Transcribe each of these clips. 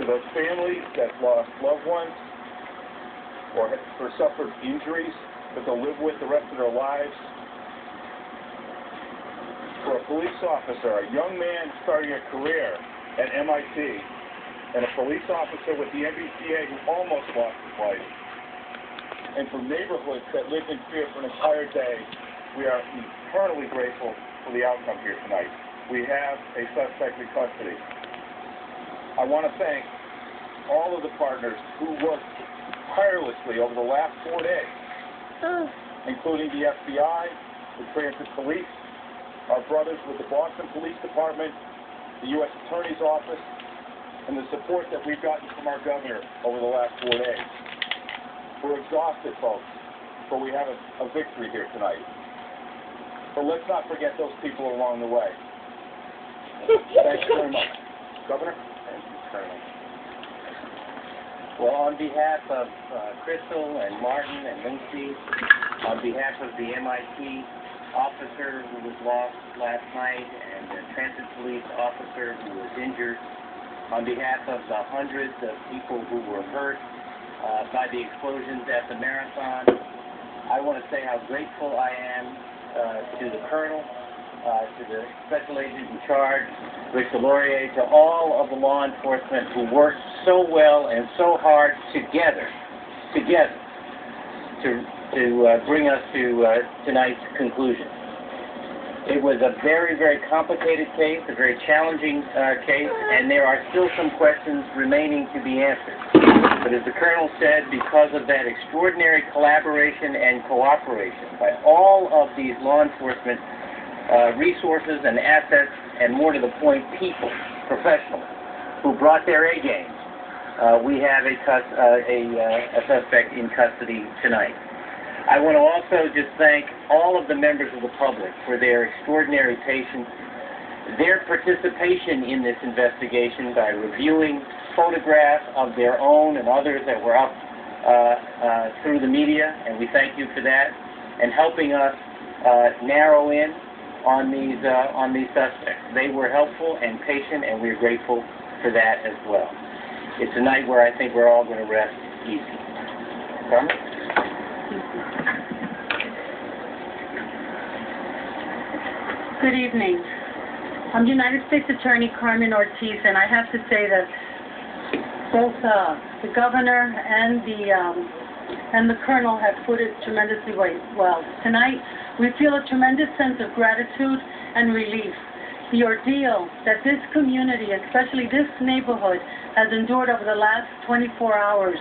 to those families that lost loved ones or suffered injuries that they'll live with the rest of their lives. For a police officer, a young man starting a career at MIT, and a police officer with the MBTA who almost lost his life. And for neighborhoods that lived in fear for an entire day, we are eternally grateful for the outcome here tonight. We have a suspect in custody. I want to thank all of the partners who worked tirelessly over the last 4 days, including the FBI, the Transit Police, our brothers with the Boston Police Department, the U.S. Attorney's Office, and the support that we've gotten from our governor over the last 4 days. We're exhausted, folks, but we have a victory here tonight. But let's not forget those people along the way. Thank you very much. Governor? Thank you, Colonel. Well, on behalf of Crystal and Martin and Lindsay, on behalf of the MIT officer who was lost last night and the transit police officer who was injured, on behalf of the hundreds of people who were hurt by the explosions at the marathon, I want to say how grateful I am to the Colonel, to the Special Agent in charge, Rick Delorier, to all of the law enforcement who worked so well and so hard together to bring us to tonight's conclusion. It was a very, very complicated case, a very challenging case, and there are still some questions remaining to be answered. But as the Colonel said, because of that extraordinary collaboration and cooperation by all of these law enforcement resources and assets, and more to the point, people, professionals, who brought their A game, we have a suspect in custody tonight. I want to also just thank all of the members of the public for their extraordinary patience, their participation in this investigation by reviewing photographs of their own and others that were up through the media, and we thank you for that, and helping us narrow in on these suspects. They were helpful and patient, and we're grateful for that as well. It's a night where I think we're all going to rest easy. Carmen? Good evening. I'm United States Attorney Carmen Ortiz, and I have to say that both the governor and the colonel have put it tremendously well. Tonight, we feel a tremendous sense of gratitude and relief. The ordeal that this community, especially this neighborhood, has endured over the last 24 hours.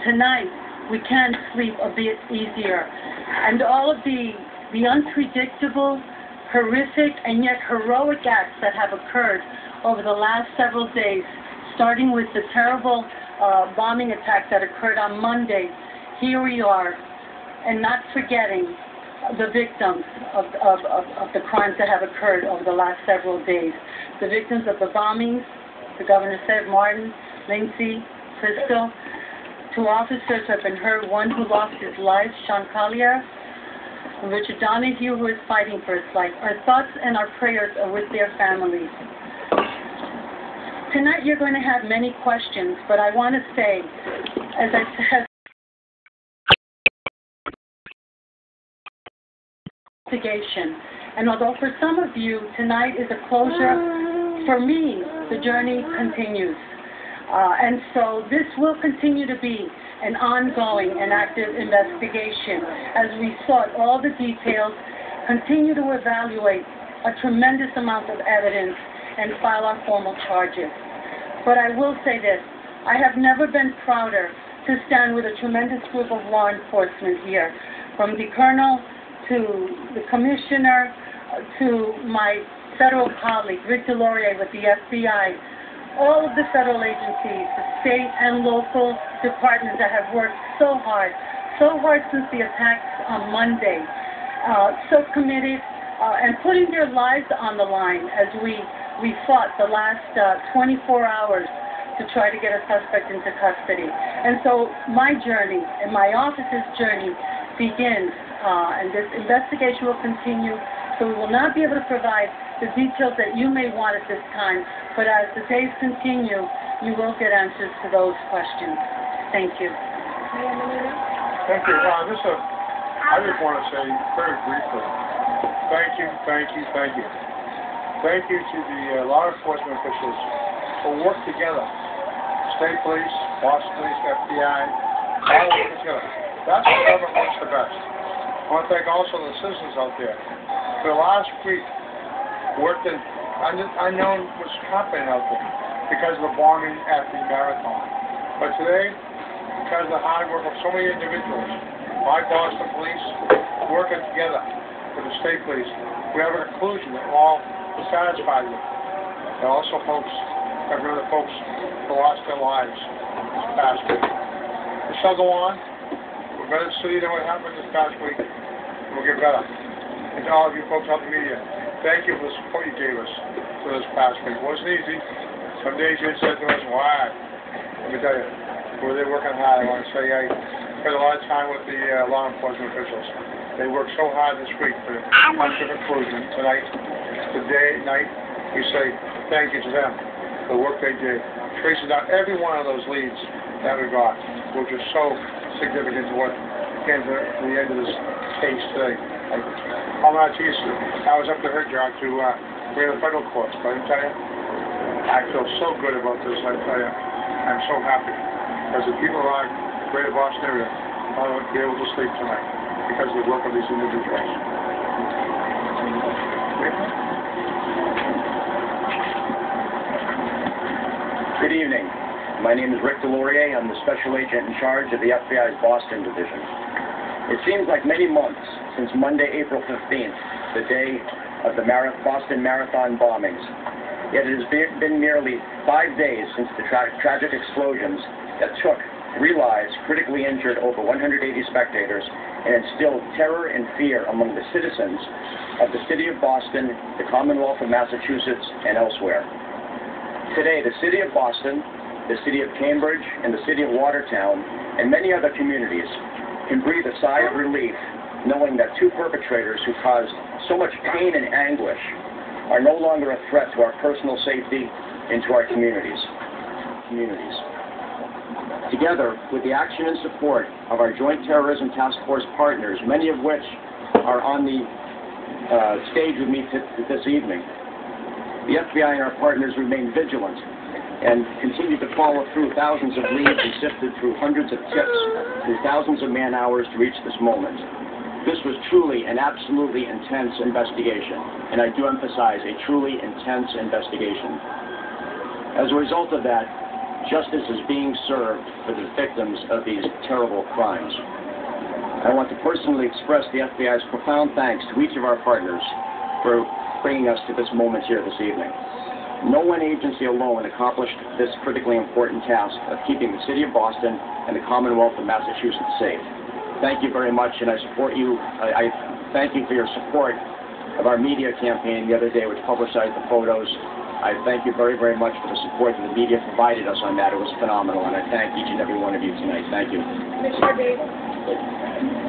Tonight, we can sleep a bit easier. And all of the unpredictable, horrific, and yet heroic acts that have occurred over the last several days, starting with the terrible bombing attack that occurred on Monday. Here we are, and not forgetting the victims of the crimes that have occurred over the last several days. The victims of the bombings, the governor said, Martin, Lindsay, Crystal. 2 officers have been hurt, one who lost his life, Sean Collier, and Richard Donahue, who is fighting for his life. Our thoughts and our prayers are with their families. Tonight you're going to have many questions, but I want to say, as I said, investigation. And although for some of you tonight is a closure, for me the journey continues. And so this will continue to be an ongoing and active investigation as we sought all the details, continue to evaluate a tremendous amount of evidence, and file our formal charges. But I will say this, I have never been prouder to stand with a tremendous group of law enforcement here, from the colonel to the commissioner to my federal colleague, Rick Delorier with the FBI, all of the federal agencies, the state and local departments that have worked so hard since the attacks on Monday, so committed and putting their lives on the line as we fought the last 24 hours to try to get a suspect into custody. And so my journey and my office's journey begins, and this investigation will continue, so we will not be able to provide the details that you may want at this time, but as the days continue, you will get answers to those questions. Thank you. Thank you. I just want to say very briefly, thank you. Thank you to the law enforcement officials who work together. State police, Boston police, FBI, all work together. That's what government works the best. I want to thank also the citizens out there. For the last week, worked in unknown what's happening out there because of the bombing at the marathon. But today, because of the hard work of so many individuals, my Boston police working together with the state police, we have a conclusion that we're all satisfied with. And also folks, every other folks who lost their lives this past week. This shall go on. We're better city than what happened this past week. We'll get better. And to all of you folks out in the media, thank you for the support you gave us for this past week. It wasn't easy. Some days you said to us, why? Let me tell you, were they working hard? I want to say I spent a lot of time with the law enforcement officials. They worked so hard this week for the conclusion tonight, today, night. We say thank you to them for the work they did. Tracing down every one of those leads that we got, which is so significant to what came to the end of this case today. I'm not used to it. I was up to her job to bring the federal courts, but I tell you, I feel so good about this. I tell you, I'm so happy because the people of our greater Boston area are be able to sleep tonight because of the work of these individuals. Good evening. My name is Rick Delorier. I'm the special agent in charge of the FBI's Boston Division. It seems like many months since Monday, April 15th, the day of the Boston Marathon bombings. Yet it has been nearly 5 days since the tragic explosions that took 3 lives, critically injured over 180 spectators, and instilled terror and fear among the citizens of the city of Boston, the Commonwealth of Massachusetts, and elsewhere. Today, the city of Boston, the city of Cambridge, and the city of Watertown, and many other communities can breathe a sigh of relief knowing that 2 perpetrators who caused so much pain and anguish are no longer a threat to our personal safety and to our communities. Together, with the action and support of our Joint Terrorism Task Force partners, many of which are on the stage with me this evening, the FBI and our partners remain vigilant and continue to follow through thousands of leads and sifted through hundreds of tips through thousands of man-hours to reach this moment. This was truly an absolutely intense investigation, and I do emphasize a truly intense investigation. As a result of that, justice is being served for the victims of these terrible crimes. I want to personally express the FBI's profound thanks to each of our partners for bringing us to this moment here this evening. No one agency alone accomplished this critically important task of keeping the city of Boston and the Commonwealth of Massachusetts safe. Thank you very much, and I support you. I thank you for your support of our media campaign the other day, which publicized the photos. I thank you very, very much for the support that the media provided us on that. It was phenomenal, and I thank each and every one of you tonight. Thank you. Commissioner Davis?